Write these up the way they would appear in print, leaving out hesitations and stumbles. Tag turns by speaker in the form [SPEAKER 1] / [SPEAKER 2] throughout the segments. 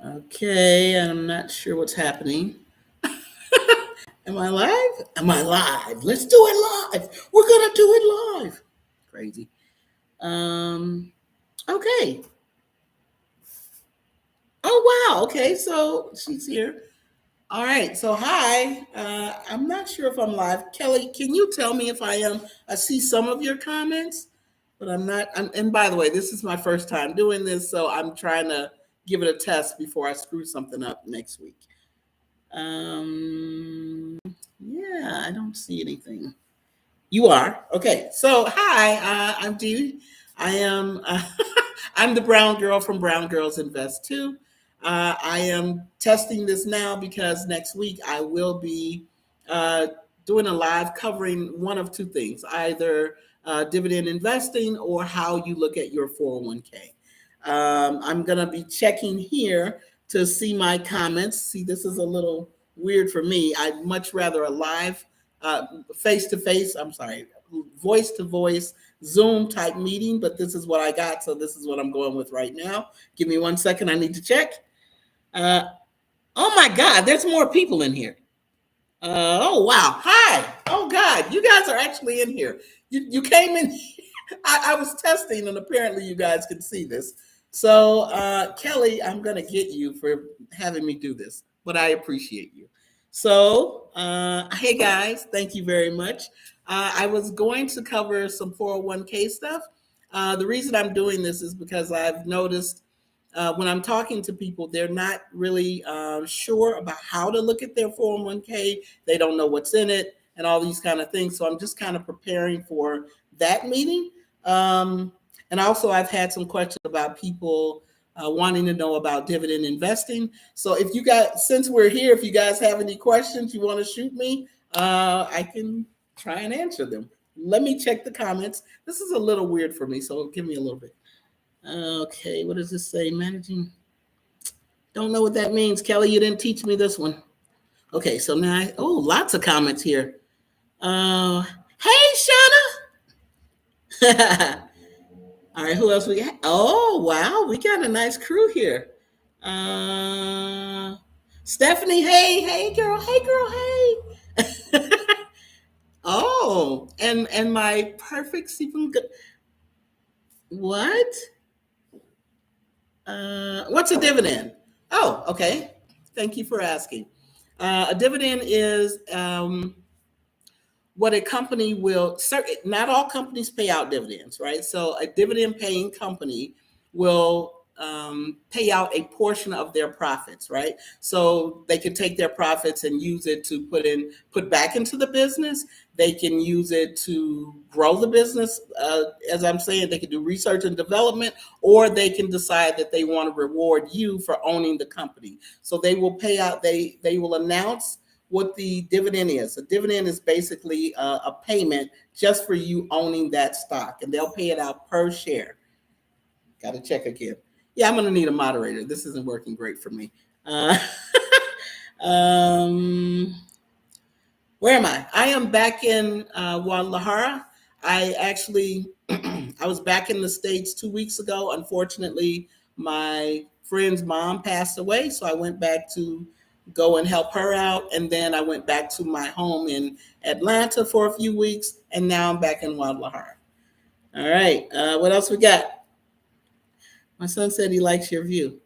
[SPEAKER 1] Okay, I'm not sure what's happening. Am I live? Am I live? Let's do it live. We're gonna do it live. Crazy. Um. Okay. Oh wow. Okay. So she's here. All right. So hi. I'm not sure if I'm live. Kelly, can you tell me if I am? I see some of your comments, but I'm not. And by the way, this is my first time doing this, so I'm trying to give it a test before I screw something up next week. Yeah, I don't see anything. You are okay. So hi, I'm Dee. I am. I'm the brown girl from Brown Girls Invest Too. I am testing this now because next week I will be uh, doing a live covering one of two things: either dividend investing or how you look at your 401k. I'm gonna be checking here to see my comments. See, this is a little weird for me. I'd much rather a live face to face, I'm sorry, voice to voice Zoom type meeting, but this is what I got. So this is what I'm going with right now. Give me 1 second. I need to check. Uh, oh my God, there's more people in here. Oh wow. Hi. Oh God, you guys are actually in here. You came in. I was testing and apparently you guys can see this. So Kelly, I'm gonna get you for having me do this, but I appreciate you. So hey guys, thank you very much. I was going to cover some 401k stuff. The reason I'm doing this is because I've noticed when I'm talking to people, they're not really sure about how to look at their 401k. They don't know what's in it and all these kind of things. So I'm just kind of preparing for that meeting. Um, and also, I've had some questions about people wanting to know about dividend investing. So if you guys, since we're here, if you guys have any questions you want to shoot me, I can try and answer them. Let me check the comments. This is a little weird for me, so give me a little bit. Okay, what does this say? Managing. Don't know what that means. Kelly, you didn't teach me this one. Okay, so now, lots of comments here. Hey, Shauna. All right, who else we got? Oh, wow, we got a nice crew here. Uh, Stephanie, hey, girl, hey. Oh, and my perfect Stephen. What? What's a dividend? Oh, okay. Thank you for asking. A dividend is what a company will, not all companies pay out dividends, right? So a dividend paying company will pay out a portion of their profits, right? So they can take their profits and use it to put back into the business. They can use it to grow the business. As I'm saying, they can do research and development, or they can decide that they want to reward you for owning the company. So they will pay out, they will announce what the dividend is. A dividend is basically a payment just for you owning that stock, and they'll pay it out per share. Got to check again. Yeah, I'm going to need a moderator. This isn't working great for me. Um, where am I? I am back in Guadalajara. I actually, I was back in the States 2 weeks ago. Unfortunately, my friend's mom passed away, so I went back to go and help her out. And then I went back to my home in Atlanta for a few weeks, and now I'm back in Guadalajara. All right, what else we got? My son said he likes your view.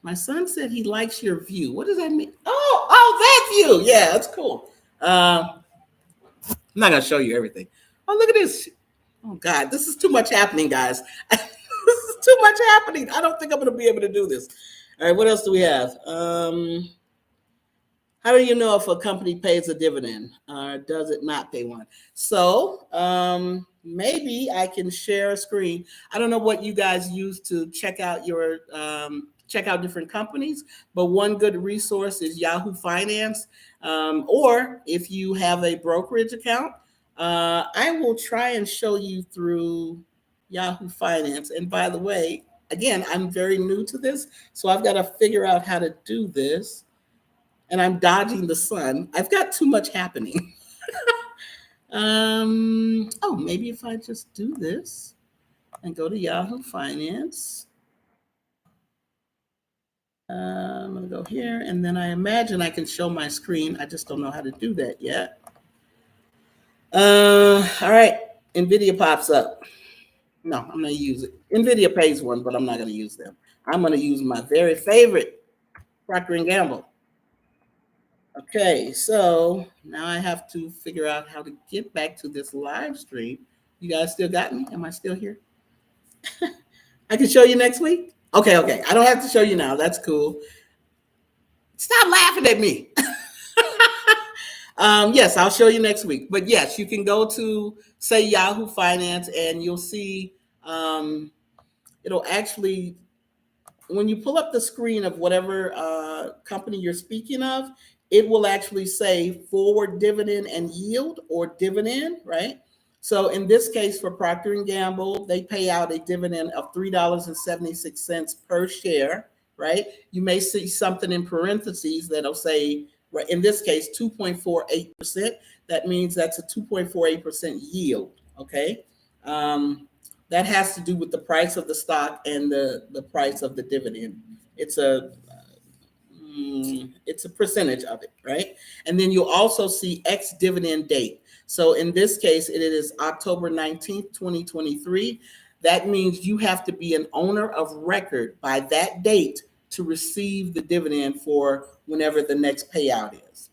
[SPEAKER 1] My son said he likes your view. What does that mean? Oh, that view. Yeah, that's cool. I'm not gonna show you everything. Oh, look at this. Oh God, this is too much happening, guys. This is too much happening. I don't think I'm gonna be able to do this. All right, what else do we have? How do you know if a company pays a dividend or does it not pay one? So maybe I can share a screen. I don't know what you guys use to check out your check out different companies, but one good resource is Yahoo Finance. Or if you have a brokerage account, I will try and show you through Yahoo Finance. And by the way, again, I'm very new to this, so I've got to figure out how to do this, and I'm dodging the sun. I've got too much happening. Oh, maybe if I just do this and go to Yahoo Finance. go here, and then I imagine I can show my screen. I just don't know how to do that yet. All right, NVIDIA pops up. No, I'm going to use it. NVIDIA pays one, but I'm not going to use them. I'm going to use my very favorite, Procter& Gamble. Okay, so now I have to figure out how to get back to this live stream. You guys still got me? Am I still here? I can show you next week? Okay, okay. I don't have to show you now. That's cool. Stop laughing at me. Yes, I'll show you next week. But yes, you can go to, say, Yahoo Finance, and you'll see it'll actually, when you pull up the screen of whatever company you're speaking of, it will actually say forward dividend and yield, or dividend, right? So in this case, for Procter and Gamble, they pay out a dividend of $3.76 per share, right? You may see something in parentheses that'll say, right, in this case, 2.48%. That means that's a 2.48% yield, okay? That has to do with the price of the stock and the price of the dividend. It's a percentage of it, right? And then you'll also see ex dividend date. So in this case, it is October 19th, 2023. That means you have to be an owner of record by that date to receive the dividend for whenever the next payout is.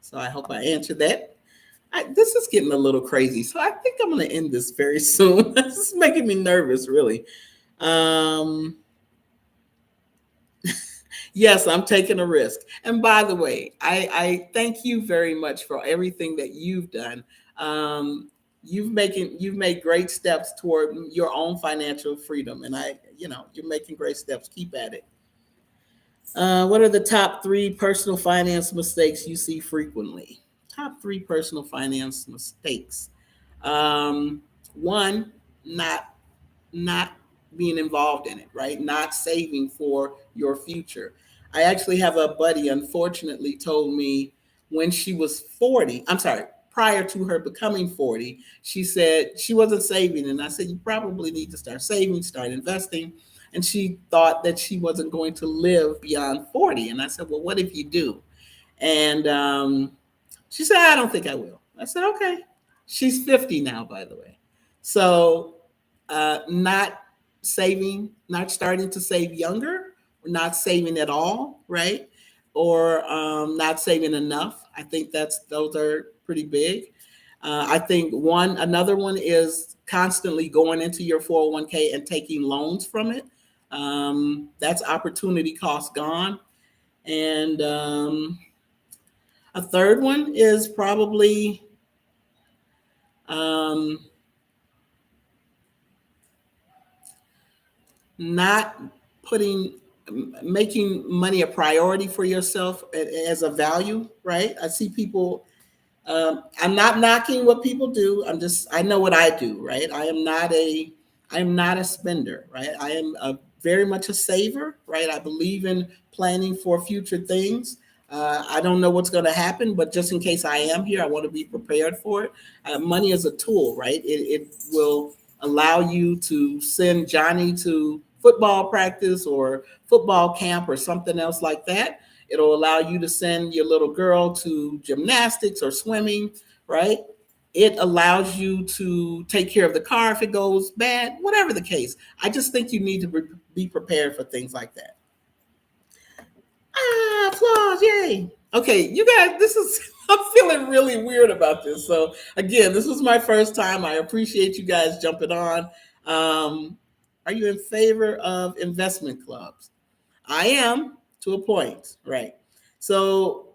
[SPEAKER 1] So I hope I answered that. This is getting a little crazy, so I think I'm going to end this very soon. This is making me nervous, really. Yes, I'm taking a risk. And by the way, I thank you very much for everything that you've done. You've made great steps toward your own financial freedom, and you're making great steps. Keep at it. What are the top 3 personal finance mistakes you see frequently? Top 3 personal finance mistakes. One, not being involved in it, right? Not saving for your future. I actually have a buddy, unfortunately, told me when she was 40, I'm sorry, prior to her becoming 40, she said she wasn't saving. And I said, you probably need to start saving, start investing. And she thought that she wasn't going to live beyond 40. And I said, well, what if you do? And she said, I don't think I will. I said, okay. She's 50 now, by the way. So not saving, not starting to save younger, or not saving at all, right? Or not saving enough. I think those are pretty big. I think another one is constantly going into your 401k and taking loans from it. That's opportunity cost gone. And a third one is probably not making money a priority for yourself as a value, right? I see people, I'm not knocking what people do. I know what I do, right? I am not a spender, right? I am very much a saver, right? I believe in planning for future things. I don't know what's going to happen, but just in case I am here, I want to be prepared for it. Money is a tool, right? It will allow you to send Johnny to football practice or football camp or something else like that. It'll allow you to send your little girl to gymnastics or swimming, right? It allows you to take care of the car if it goes bad, whatever the case. I just think you need to be prepared for things like that. Applause, yay. Okay, you guys, I'm feeling really weird about this. So again, this was my first time. I appreciate you guys jumping on. Are you in favor of investment clubs? I am, to a point, right? So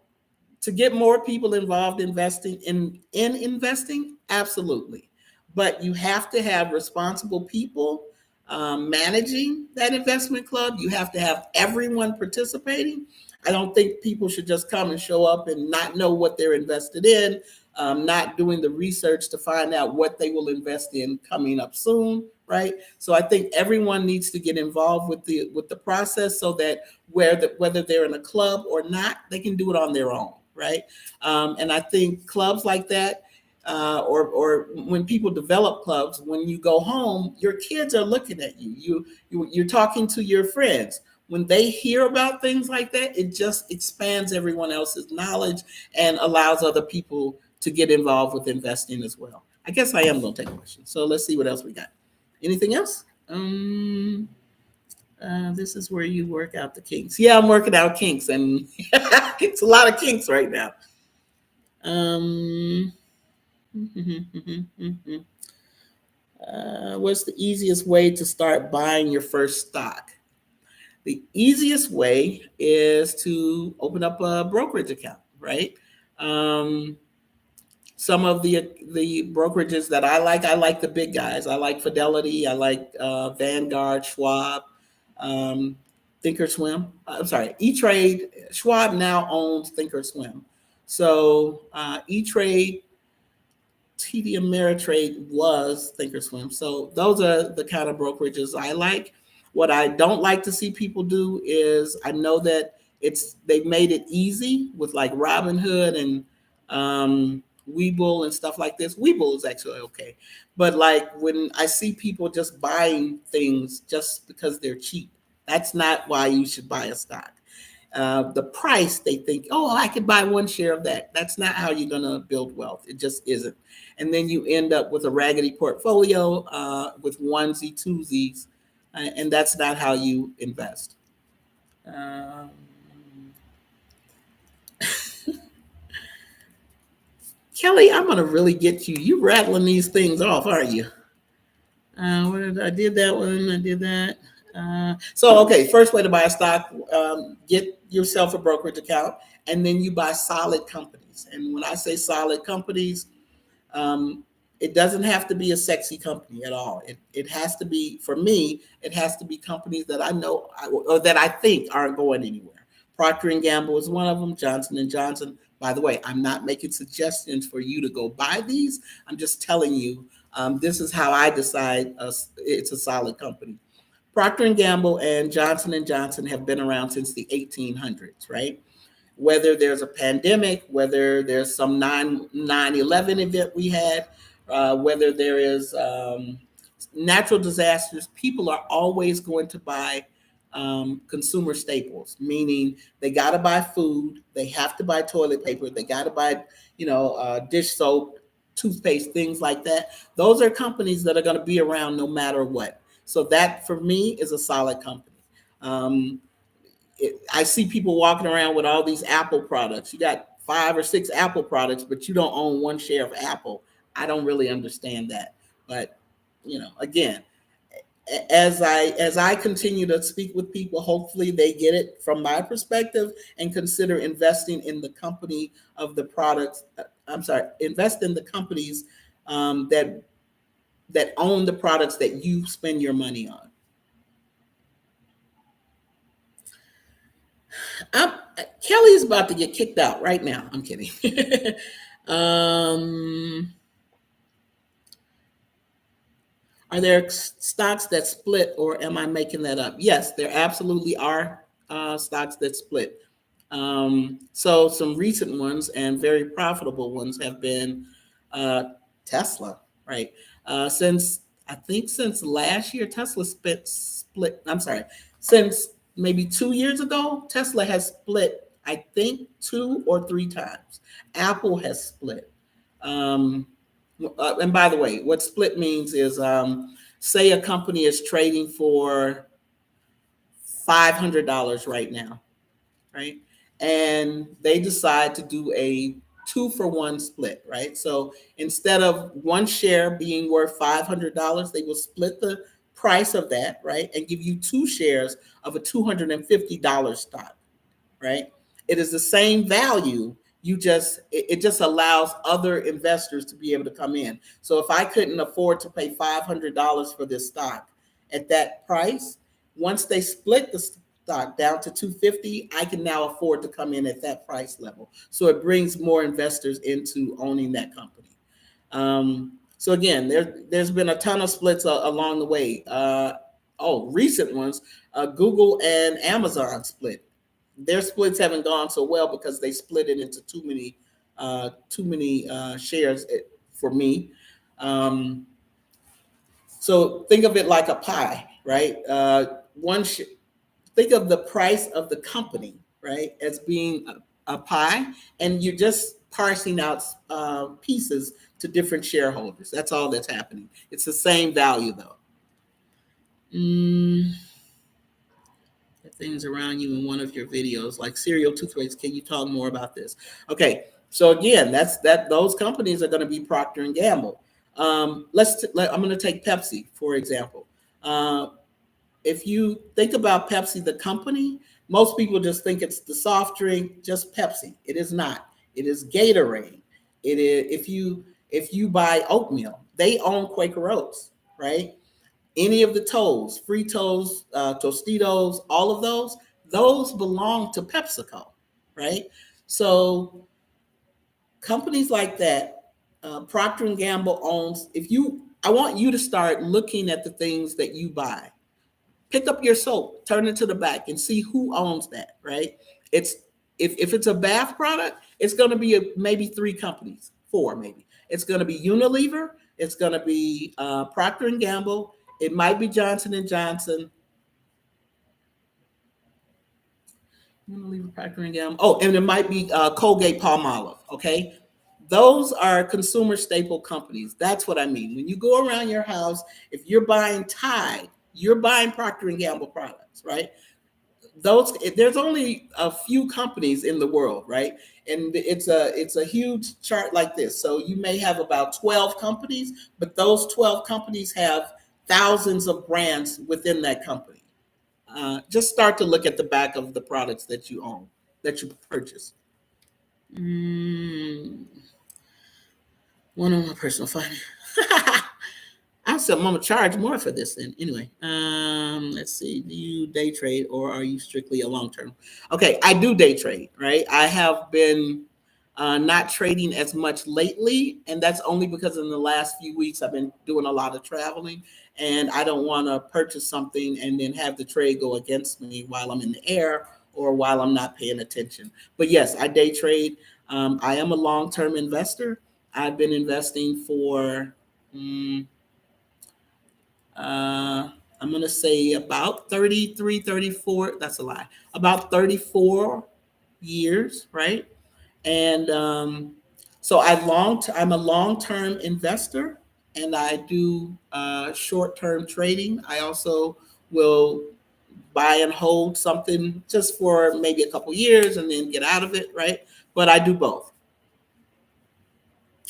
[SPEAKER 1] to get more people involved investing in investing, absolutely. But you have to have responsible people managing that investment club. You have to have everyone participating. I don't think people should just come and show up and not know what they're invested in, not doing the research to find out what they will invest in coming up soon, right? So I think everyone needs to get involved with the process so that whether they're in a club or not, they can do it on their own, right? And I think clubs like that, or when people develop clubs, when you go home, your kids are looking at you. You're talking to your friends. when they hear about things like that, it just expands everyone else's knowledge and allows other people to get involved with investing as well. I guess I am going to take a question. So let's see what else we got. Anything else? This is where you work out the kinks. Yeah, I'm working out kinks, and it's a lot of kinks right now. Um, what's the easiest way to start buying your first stock? The easiest way is to open up a brokerage account, right? Um, some of the brokerages that I like the big guys. I like Fidelity. I like Vanguard, Schwab, um, Thinkorswim. I'm sorry, E Trade. Schwab now owns Thinkorswim. So E Trade, TD Ameritrade was Thinkorswim. So those are the kind of brokerages I like. What I don't like to see people do is I know that they've made it easy with like Robinhood and Webull and stuff like this. Webull is actually okay, but like when I see people just buying things just because they're cheap, that's not why you should buy a stock. The price, they think, oh, I could buy one share of that. That's not how you're going to build wealth. It just isn't. And then you end up with a raggedy portfolio with onesie twosies, and that's not how you invest. Um, Kelly, I'm going to really get you. You rattling these things off, aren't you? I did that one. I did that. Okay, first way to buy a stock, get yourself a brokerage account, and then you buy solid companies. And when I say solid companies, um, it doesn't have to be a sexy company at all. It has to be, for me, it has to be companies that I know or that I think aren't going anywhere. Procter and Gamble is one of them. Johnson and Johnson. By the way, I'm not making suggestions for you to go buy these. I'm just telling you this is how I decide it's a solid company. Procter and Gamble and Johnson have been around since the 1800s, right? Whether there's a pandemic, whether there's some 9/11 event we had, whether there is natural disasters, people are always going to buy consumer staples, meaning they got to buy food, they have to buy toilet paper, they got to buy, dish soap, toothpaste, things like that. Those are companies that are going to be around no matter what. So that for me is a solid company. Um, I see people walking around with all these Apple products. You got 5 or 6 Apple products, but you don't own one share of Apple. I don't really understand that. But again, as I continue to speak with people, hopefully they get it from my perspective and consider investing in the company of the products. I'm sorry, invest in the companies that own the products that you spend your money on. I'm, Kelly's about to get kicked out right now. I'm kidding. um, are there stocks that split, or am I making that up? Yes, there absolutely are stocks that split. So some recent ones and very profitable ones have been uh, Tesla, right? Since I think since last year, Tesla split. I'm sorry, since maybe 2 years ago, Tesla has split. I think 2 or 3 times. Apple has split. Um, and by the way, what split means is, say a company is trading for $500 right now, right? And they decide to do a 2-for-1 split, right? So instead of one share being worth $500, they will split the price of that, right? And give you 2 shares of a $250 stock, right? It is the same value. It just allows other investors to be able to come in. So if I couldn't afford to pay $500 for this stock at that price, once they split the stock down to 250, I can now afford to come in at that price level. So it brings more investors into owning that company. So again, there's been a ton of splits along the way. Recent ones, Google and Amazon split. Their splits haven't gone so well because they split it into too many shares for me. Um, so think of it like a pie, right? think of the price of the company, right, as being a pie, and you're just parsing out pieces to different shareholders. That's all that's happening. It's the same value, though. Mm, the things around you in one of your videos, like cereal, toothpaste. Can you talk more about this? Okay, so again, that's that. Those companies are going to be Procter and Gamble. I'm going to take Pepsi for example. Uh, if you think about Pepsi, the company, most people just think it's the soft drink, just Pepsi. It is not. It is Gatorade. It is if you buy oatmeal, they own Quaker Oats, right? Any of the Toes, Fritos, Tostitos, all of those belong to PepsiCo, right? So companies like that, Procter and Gamble owns. If you, I want you to start looking at the things that you buy. Pick up your soap, turn it to the back, and see who owns that. Right? It's if it's a bath product, it's going to be maybe three companies, four maybe. It's going to be Unilever. It's going to be Procter and Gamble. It might be Johnson and Johnson. Unilever, Procter and Gamble. Oh, and it might be Colgate Palmolive. Okay, those are consumer staple companies. That's what I mean. When you go around your house, if you're buying Tide, you're buying Procter and Gamble products, right? Those there's only a few companies in the world, right? And it's a huge chart like this. So you may have about 12 companies, but those 12 companies have thousands of brands within that company. Just start to look at the back of the products that you own, that you purchase. Mm, one on my personal finance. I said I'm gonna charge more for this then. Anyway, let's see. Do you day trade or are you strictly a long term? Okay, I do day trade. Right, I have been not trading as much lately, and that's only because in the last few weeks I've been doing a lot of traveling, and I don't want to purchase something and then have the trade go against me while I'm in the air or while I'm not paying attention. But yes, I day trade. I am a long term investor. I've been investing for. mm, uh, I'm going to say about 33, 34. That's a lie. About 34 years, right? And so I'm a long-term investor, and I do short-term trading. I also will buy and hold something just for maybe a couple years and then get out of it, right? But I do both.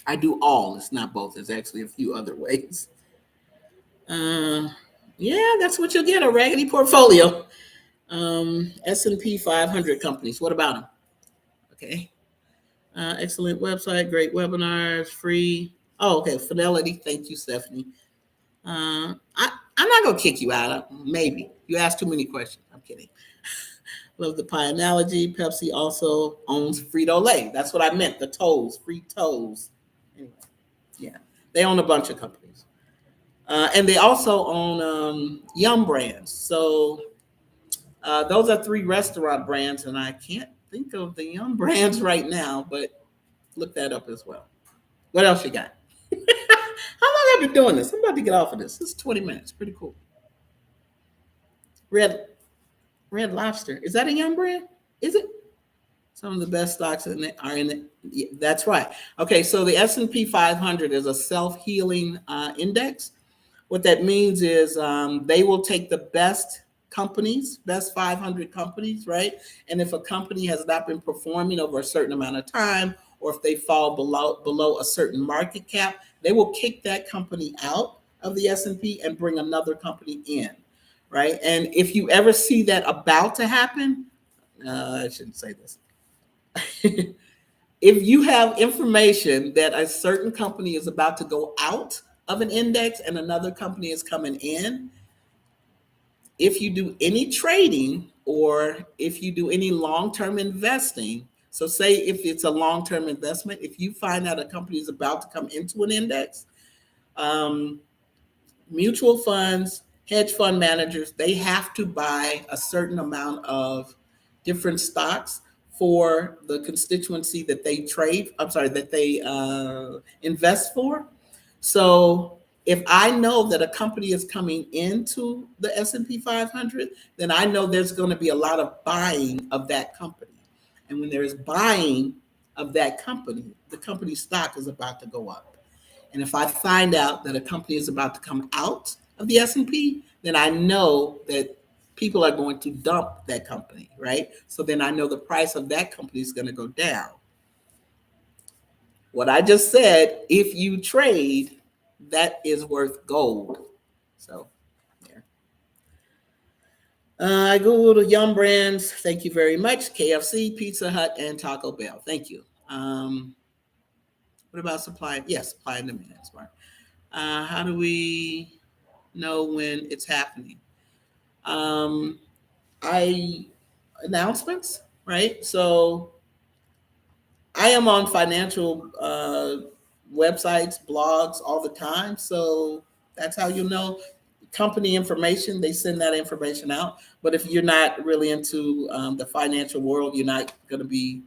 [SPEAKER 1] I do all. It's not both. There's actually a few other ways. Uh, yeah, that's what you'll get, a raggedy portfolio. S&P 500 companies. What about them? Okay. Excellent website, great webinars, free. Oh, okay. Fidelity. Thank you, Stephanie. I'm not going to kick you out. Maybe. You asked too many questions. I'm kidding. Love the pie analogy. Pepsi also owns Frito Lay. That's what I meant. The toes, free toes. Anyway, yeah. They own a bunch of companies. And they also own Yum Brands. So those are three restaurant brands, and I can't think of the Yum Brands right now, but look that up as well. What else you got? How long have I been doing this? I'm about to get off of this. This is 20 minutes. Pretty cool. Red Red Lobster. Is that a Yum brand? Is it? Some of the best stocks in it are in it. Yeah, that's right. Okay, so the S&P 500 is a self-healing index. What that means is they will take the best companies, best 500 companies, right? And if a company has not been performing over a certain amount of time, or if they fall below a certain market cap, they will kick that company out of the S&P and bring another company in, right? And if you ever see that about to happen, I shouldn't say this. If you have information that a certain company is about to go out of an index and another company is coming in, if you do any trading or if you do any long-term investing, so say if it's a long-term investment, if you find out a company is about to come into an index, um, mutual funds, hedge fund managers, they have to buy a certain amount of different stocks for the constituency that they trade. I'm sorry, that they invest for. So If I know that a company is coming into the S&P 500, then I know there's going to be a lot of buying of that company. And when there's buying of that company, the company's stock is about to go up. And if I find out that a company is about to come out of the S&P, then I know that people are going to dump that company, right? So then I know the price of that company is going to go down. What I just said, if you trade, that is worth gold. So, yeah. I Googled Yum Brands. Thank you very much. KFC, Pizza Hut, and Taco Bell. Thank you. What about supply? Yes, supply and demand. Smart. How do we know when it's happening? Um, I announcements, right? So I am on financial websites, blogs all the time. So that's how you know company information. They send that information out. But if you're not really into the financial world, you're not going to be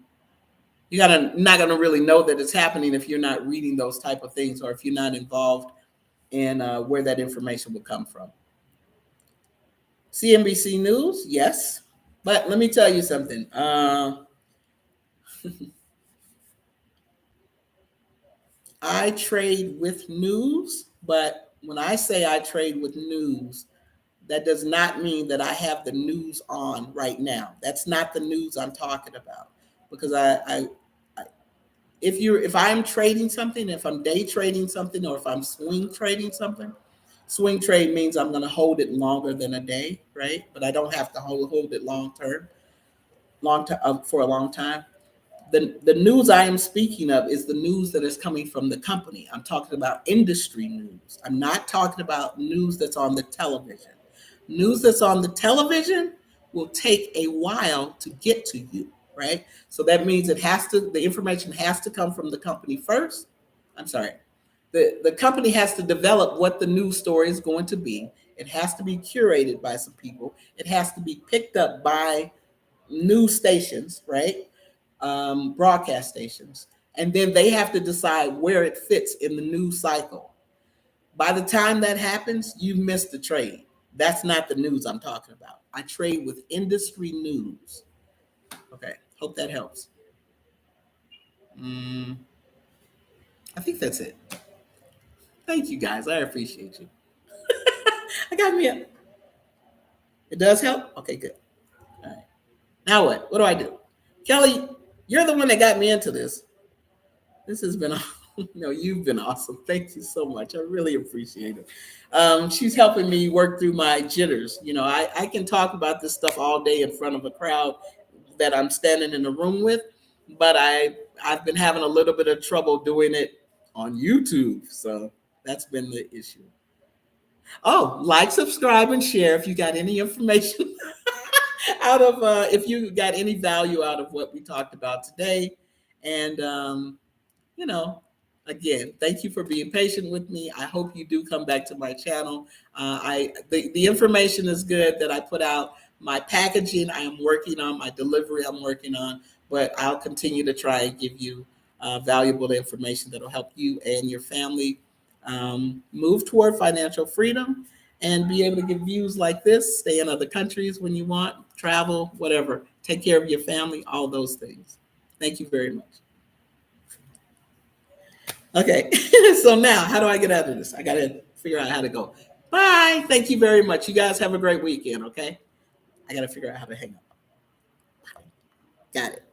[SPEAKER 1] not going to really know that it's happening if you're not reading those type of things or if you're not involved in where that information will come from. CNBC News, yes. But let me tell you something. I trade with news, but when I say I trade with news, that does not mean that I have the news on right now. That's not the news I'm talking about. Because if I'm trading something, if I'm day trading something, or if I'm swing trading something, swing trade means I'm going to hold it longer than a day, right? But I don't have to hold it long term for a long time. The news I am speaking of is the news that is coming from the company. I'm talking about industry news. I'm not talking about news that's on the television. News that's on the television will take a while to get to you, right? So that means the information has to come from the company first. I'm sorry. The company has to develop what the news story is going to be. It has to be curated by some people. It has to be picked up by news stations, right? Broadcast stations. And then they have to decide where it fits in the news cycle. By the time that happens, you missed the trade. That's not the news I'm talking about. I trade with industry news. Okay, hope that helps. Mm, I think that's it. Thank you guys. I appreciate you. I got me up. It does help? Okay, good. All right. Now what? What do I do? Kelly, you're the one that got me into this. This has been, no, you've been awesome. Thank you so much. I really appreciate it. She's helping me work through my jitters. I can talk about this stuff all day in front of a crowd that I'm standing in a room with, but I've been having a little bit of trouble doing it on YouTube. So that's been the issue. Oh, like, subscribe, and share if you got any information if you got any value out of what we talked about today. And you know, again, thank you for being patient with me. I hope you do come back to my channel. The information is good that I put out. My packaging, I am working on. My delivery, I'm working on. But I'll continue to try and give you valuable information that will help you and your family move toward financial freedom and be able to get views like this, stay in other countries when you want, travel, whatever, take care of your family, all those things. Thank you very much. Okay, so now how do I get out of this? I got to figure out how to go. Bye. Thank you very much. You guys have a great weekend, okay? I got to figure out how to hang up. Got it.